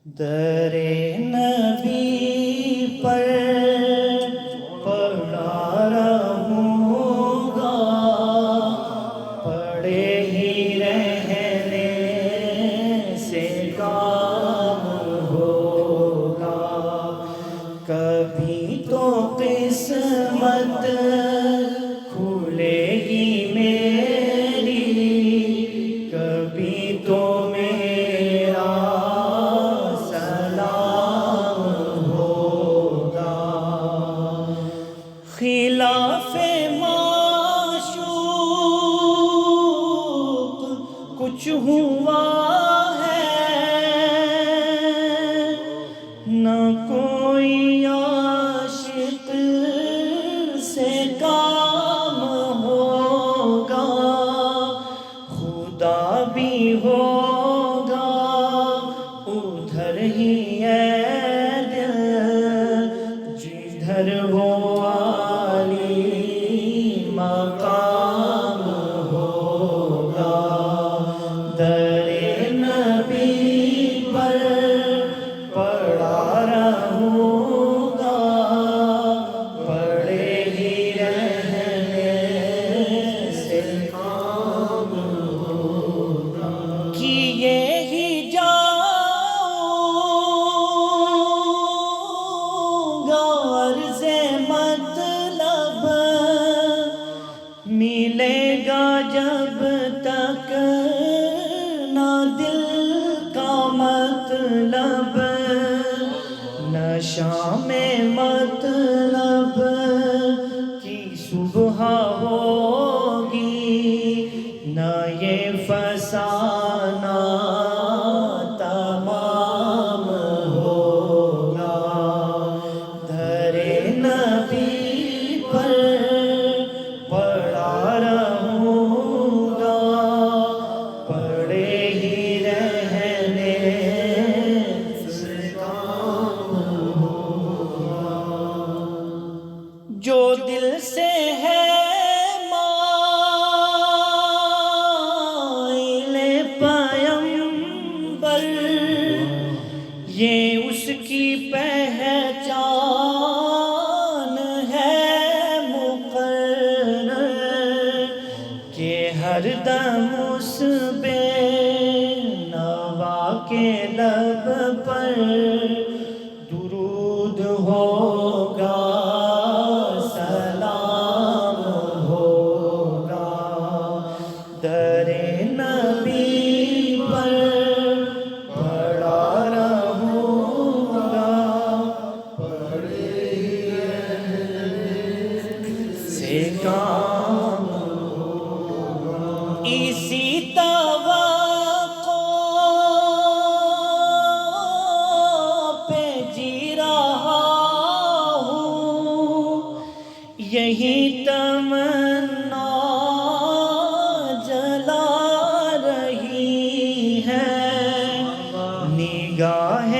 در نبی پر پڑا رہوں گا، پڑے ہی رہنے سے کام ہوگا، کبھی تو قسمت کھلے گی میری، کبھی تو میرا سلام ہوگا، خلاف معشوق کچھ ہوا ہے، نہ کوئی عاشق سے کام ہوگا، خدا بھی ہوگا ادھر ہی ہے دل، جدھر وہ عالی مقام ہوگا، در نبی پر پڑا رہوں گا، پڑے ہی رہنے سے کام ہوگا، کیے ہی جاؤں گا عرض مطلب، ملے گا جب تک نہ دل کا مطلب، نہ شام مطلب کی صبح ہوگی، نہ یہ فسانہ تمام ہوگا، در نبی پر پڑا رہوں گا، پڑے ہی رہنے سے کام ہوگا، جو دل سے ہے مائل پیمبر، یہ اس کی پہچان ہے مقرر، کہ ہر دم اس بے نوا کے لب پر درود ہوگا، سلام ہوگا، در نبی پر پڑا رہوں گا، پڑے ہی رہنے سے کام ہوگا، اسی توقع پہ جی رہا ہوں، یہی تمنا جلا رہی ہے، نگاہ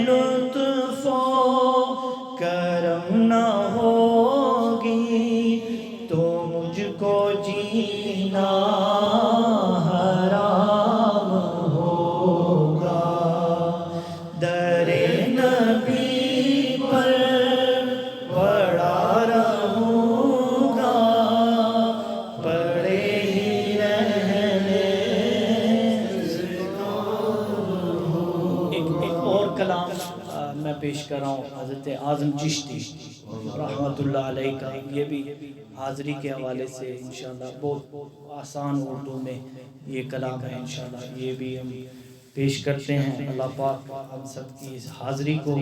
لطف و کرم نہ ہوگی تو مجھ کو جینا حرام ہوگا، در نبی پر پڑا رہوں گا، پڑے ہی رہنے سے کام ہوگا۔ ایک اور کلام میں پیش کر رہا ہوں حضرت اعظم چشتی رحمۃ اللہ علیہ کا، یہ بھی حاضری کے حوالے سے انشاءاللہ بہت آسان اردو میں یہ کلام ہے، انشاءاللہ یہ بھی ہم پیش کرتے ہیں۔ اللہ پاک ہم سب کی اس حاضری کو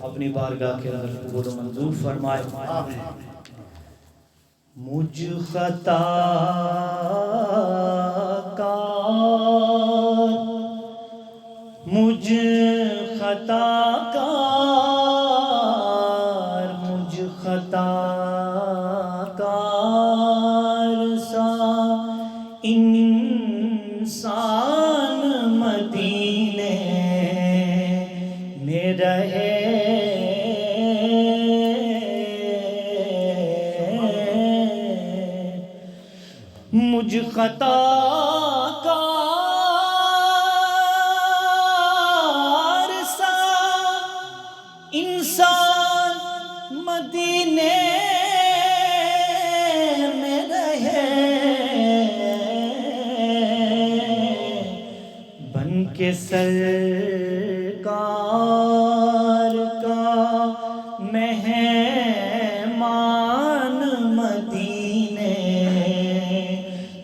اپنی بارگاہ کے اندر قبول و منظور فرمائے۔ مجھ خطا کار، مجھ خطا کار، مجھ خطا کار سا انسان مدینے میں رہے، مجھ خطا کار سا مدینے میں رہے بن کے سرکار کا مہمان مدینے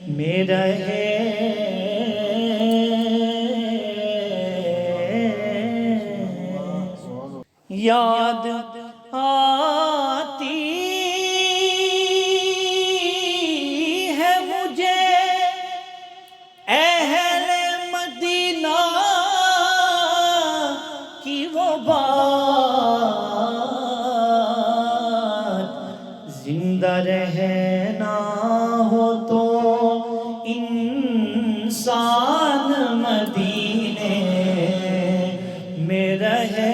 میں رہے یاد آتی ہے مجھے اہل مدینہ کی وہ بات زندہ رہنا ہو تو انسان مدینے میں رہے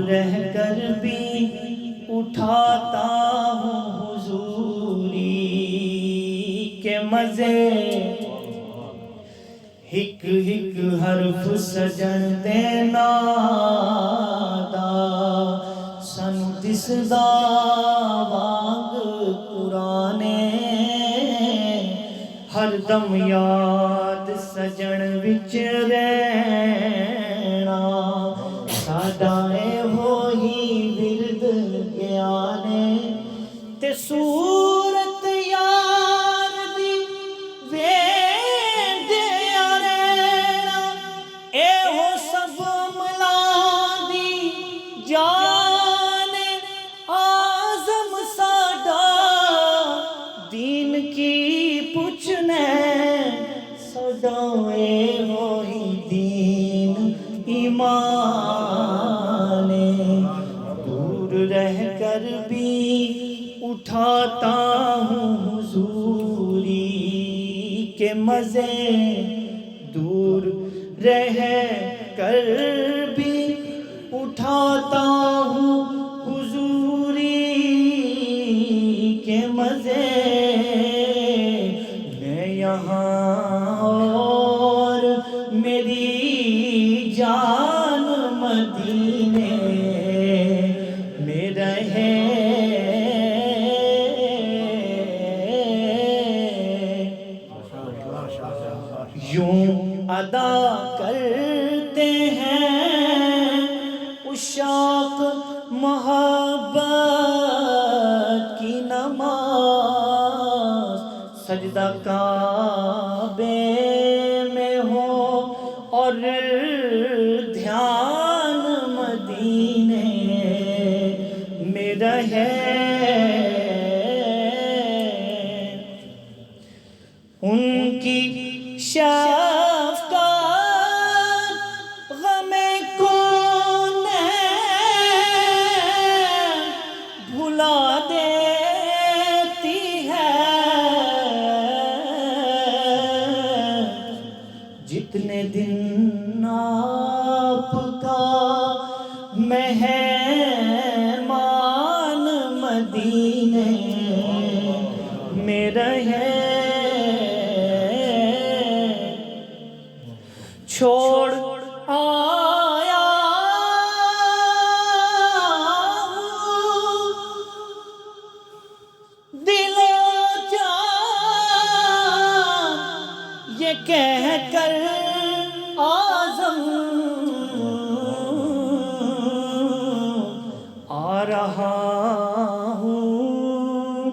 رہ کر بھی اٹھاتا ہوں حضوری کے مزے ہک ہک حرف سجن دینا دا سنو دسدا وانگ قرانے ہر دم یاد سجن وچ رہنا ساڈا تے صورت یار دی ویندیا رہنا اے ہو سب ملا دی جان آزم ساڈا دین کی پوچھنے ساڈا اے ہوئی دین ایمان دور رہ کر بھی اٹھاتا ہوں حضوری کے مزے دور رہ کر بھی اٹھاتا ہوں حضوری کے مزے میں یہاں اور میری جان مدینے میں رہے یوں ادا کرتے ہیں عشاق محبت کی نماز سجدہ کعبے میں ہو اور دھیان مدینے میں رہے ان کی شفقت غم کون بھلا دیتی ہے جتنے دن آپ کا مہمان مدینے میں رہے چھوڑ آیا دل و جان یہ کہہ کر آزم آ رہا ہوں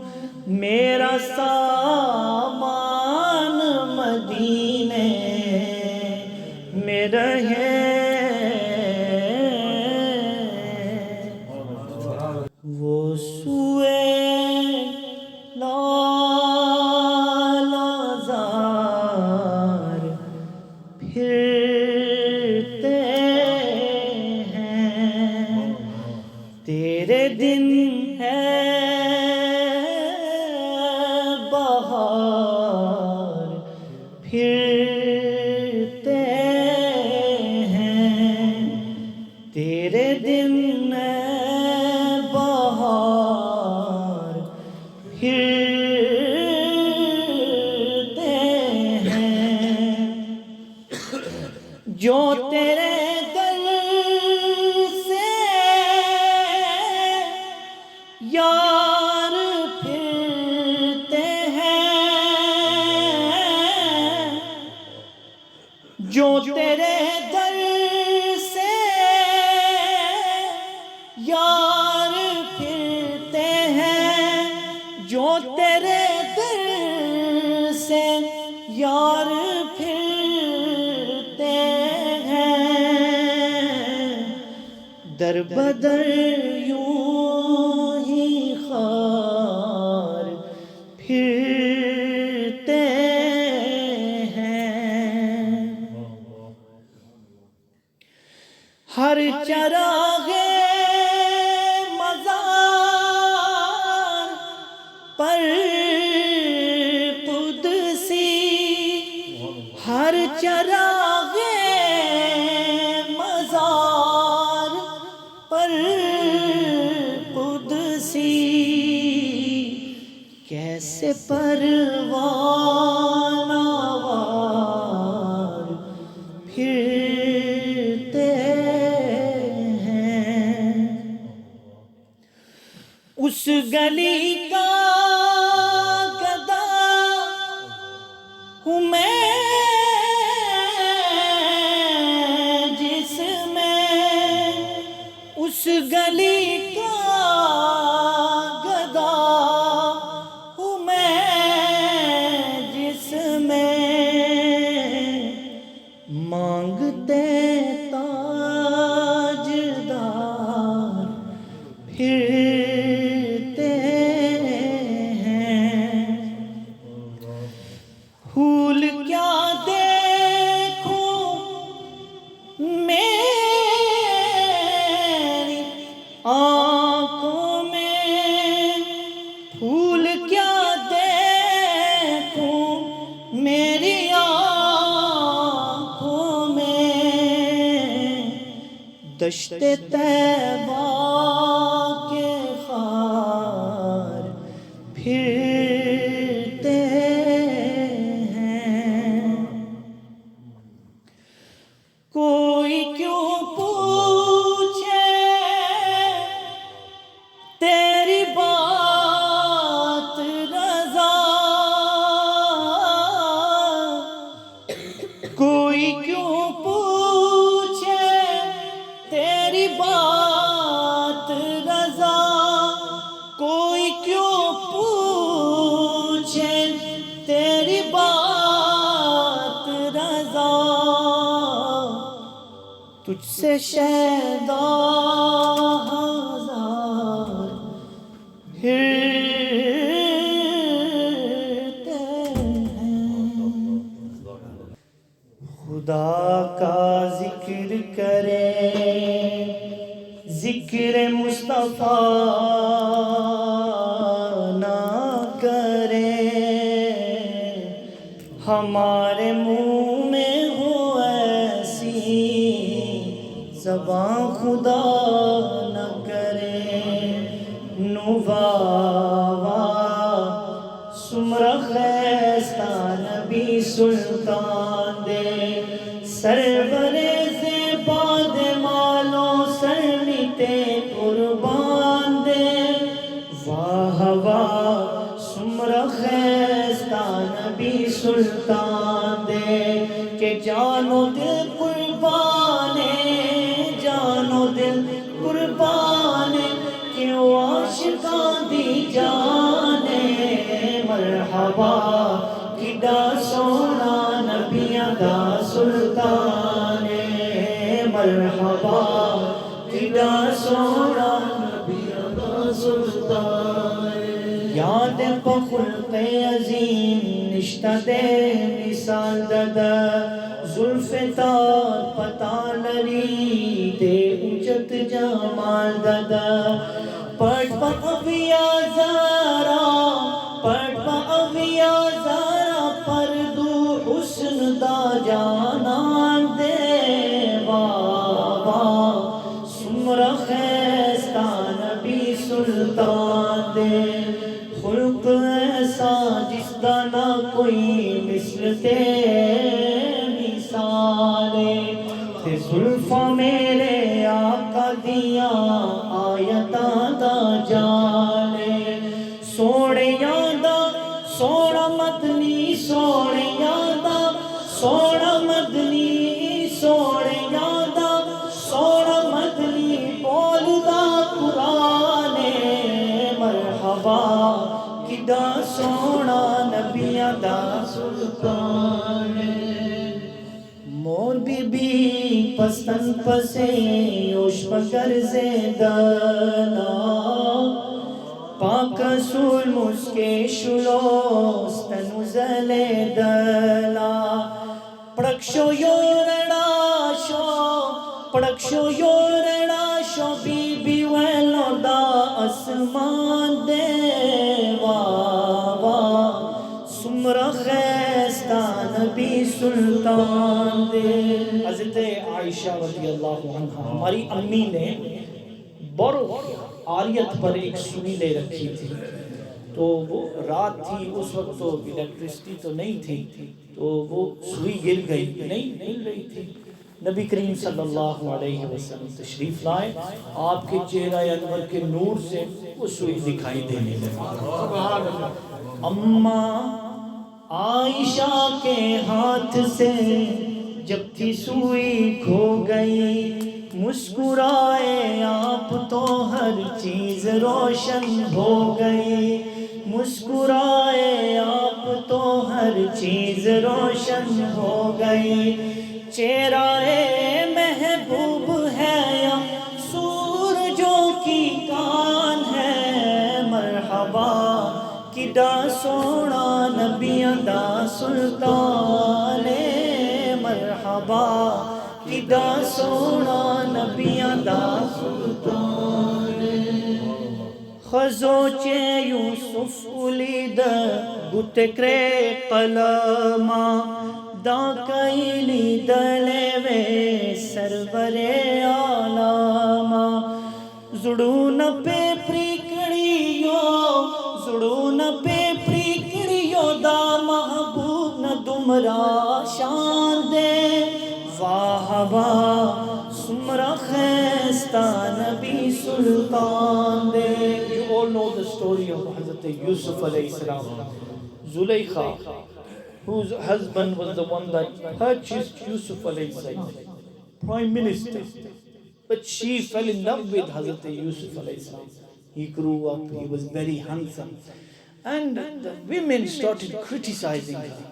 میرا سامان مدینے میں رہے وہ سوئے لالازار پھرتے ہیں تیرے دن ہے بہار پھرتے ہیں تیرے دن بہار پھرتے ہیں جو تیرے دل جو تیرے در سے یار پھرتے ہیں، جو تیرے در سے یار پھرتے ہیں، در بدر یوں ہی خار پھرتے ہیں۔ ہر چراغ مزار پر قدسی، ہر چراغ مزار پر قدسی، کیسے پروانہ وار پھرتے ہیں۔ اس گلی کا گدا ہوں میں جس میں، اس گلی کا گدا ہوں میں جس میں، مانگتے تاجدار پھرتے ہیں۔ پھول کیا دیکھوں میری آنکھوں میں، پھول کیا دیکھوں میری آنکھوں میں، دشت طیبہ کے خار پھرتے ہیں۔ کوئی کیوں پوچھے تیری بات رضا، کوئی کیوں پوچھے تیری بات رضا، کوئی کیوں پوچھے تیری بات رضا، تجھ سے شیدا ہزار پھرتے ہیں۔ خدا کا ذکر کرے، ذکر مصطفیٰ نہ کرے، ہمارے منہ میں ہو ایسی زباں خدا نہ کرے۔ نواوا سمر خیستہ نبی سلطان دے، سرور زیباد مالوں سرمیتے قربان دے، واہ واہ سمر خیستہ نبی سلطان دے، کہ جان و دل قربانے، جان و دل قربانے، کیوں عاشقاں دی جانے، مرحبا کڈا سونا نبیاں دا سلطان، مرحبا کڈا سونا نبیاں دا سلطان۔ یاد بخلق عظیم نشتہ دے مثال دادا، زلف تار پتا لری دے اجت جمال دادا، پڑھ پا اویا زارا، پڑھ پا اویا زارا، پردو حسن دا جانان دے، واہ واہ سمر خیستہ نبی سلطان دے، خلق ایسا جس دا نہ کوئی مثل تے مثالے، تے زلفاں میرے آقا دیاں آیتاں دا جالے، سوڑیاں دا سوڑا مدنی، سوڑیاں دا سوڑا مدنی، پستن پسے یوش مگر زیدنا پاک رسول مسکے شلوستن زلیدلا پڑکشو یورڑاشو پڑکشو یورڑاشو بی بی ویلو دا اسمان دے واوا سمرا خیستہ نبی سلطان دے. حضرت عائشہ رضی اللہ عنہ ہماری امی نے بورو آریت پر ایک سوئی لے رکھی تھی. تو وہ رات تھی اس وقت تو الیکٹرسٹی تو نہیں تھی تو وہ سوئی گر گئی نہیں مل رہی تھی. نبی کریم صلی اللہ علیہ وسلم تشریف لائے آپ کے چہرہ انور کے نور سے وہ سوئی دکھائی دینے لگی. اماں عائشہ کے ہاتھ سے جب تھی سوئی کھو گئی مسکرائے آپ تو ہر چیز روشن ہو گئی. مسکرائے آپ تو ہر چیز روشن ہو گئی. چہرہ محبوب ہے یا سورجوں کی کان ہے مرحبا کڈا سونا نبیاں دا سلطان مرحبا کڈا سونا نبیاں دا سلطان. خزوچے یوسف الید گتکرے قلما دا کئیلی دلے وے سرور عالما زڑون پہ پریکڑیو زڑون پہ پریکڑیو دا محبوب نہ دمرا شان دے واہ واہ سمرا خیستہ نبی سلطان دے. You all know the story of Hazrat Yusuf alayhi salam. Zulaykha, whose husband was the one that purchased Yusuf alayhi salam, prime minister. But she fell in love with Hazrat Yusuf alayhi salam. He grew up, he was very handsome. And the women started criticizing her.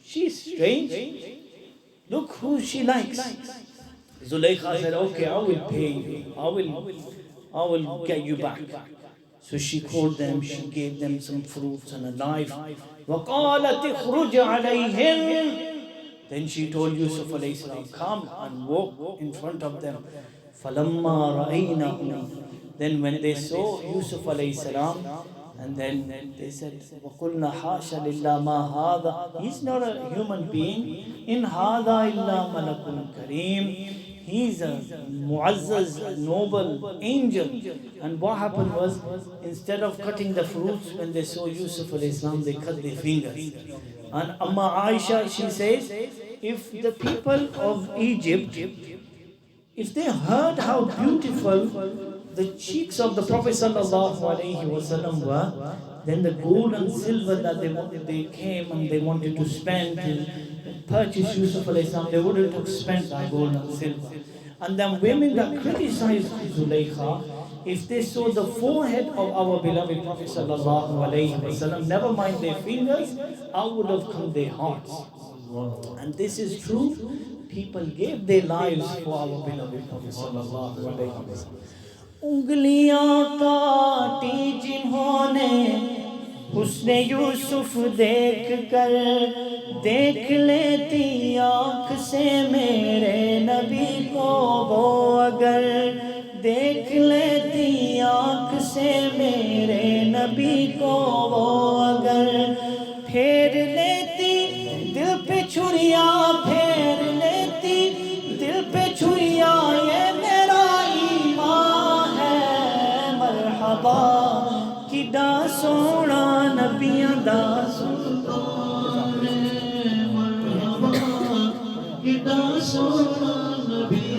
She's strange. Look who she likes. Zulaykha said, okay, I will pay you. I will get you back. So she called them, she gave them some fruits and a knife. وَقَالَتِ اخْرُجْ عَلَيْهِمْ. Then she told Yusuf alayhi salam, come and walk in front of them. فَلَمَّا رَأَيْنَهُ. Then when they saw Yusuf alayhi salam, and then they said, وَقُلْنَا حَاشَ لِلَّهِ مَا هَذَا. He's not a human being. إِنْ هَذَا إِلَّا مَلَكٌ كَرِيمٌ. He's a mu'azzaz, noble angel. And what happened was, instead of cutting the fruits, when they saw Yusuf alayhi salam, they cut their fingers. And Amma Aisha, she says, if the people of Egypt, if they heard how beautiful the cheeks of the Prophet sallallahu alaihi wasallam were, then the gold and silver that they came and they wanted to spend to purchase Yusuf alayhi salam, they wouldn't have spent that gold and silver. And then women that criticized Zulaykha, if they saw the forehead of our beloved Prophet sallallahu alaihi wasallam, never mind their fingers, out would have come their hearts. And this is true. People gave their lives for our beloved Prophet sallallahu alaihi wasallam. انگلیاں کاٹی جنہوں نے حسن یوسف دیکھ کر، دیکھ لیتی آنکھ سے میرے نبی کو وہ اگر، دیکھ لیتی آنکھ سے میرے نبی کو وہ اگر، پھیر لیتی دل پہ چھریا، پھیر لیتی دل پہ چھریا، یہ میرا ایمان ہے مرحبا کڈا سونا نبیاں دا سلطان مرحبا کڈا سونا نبیاں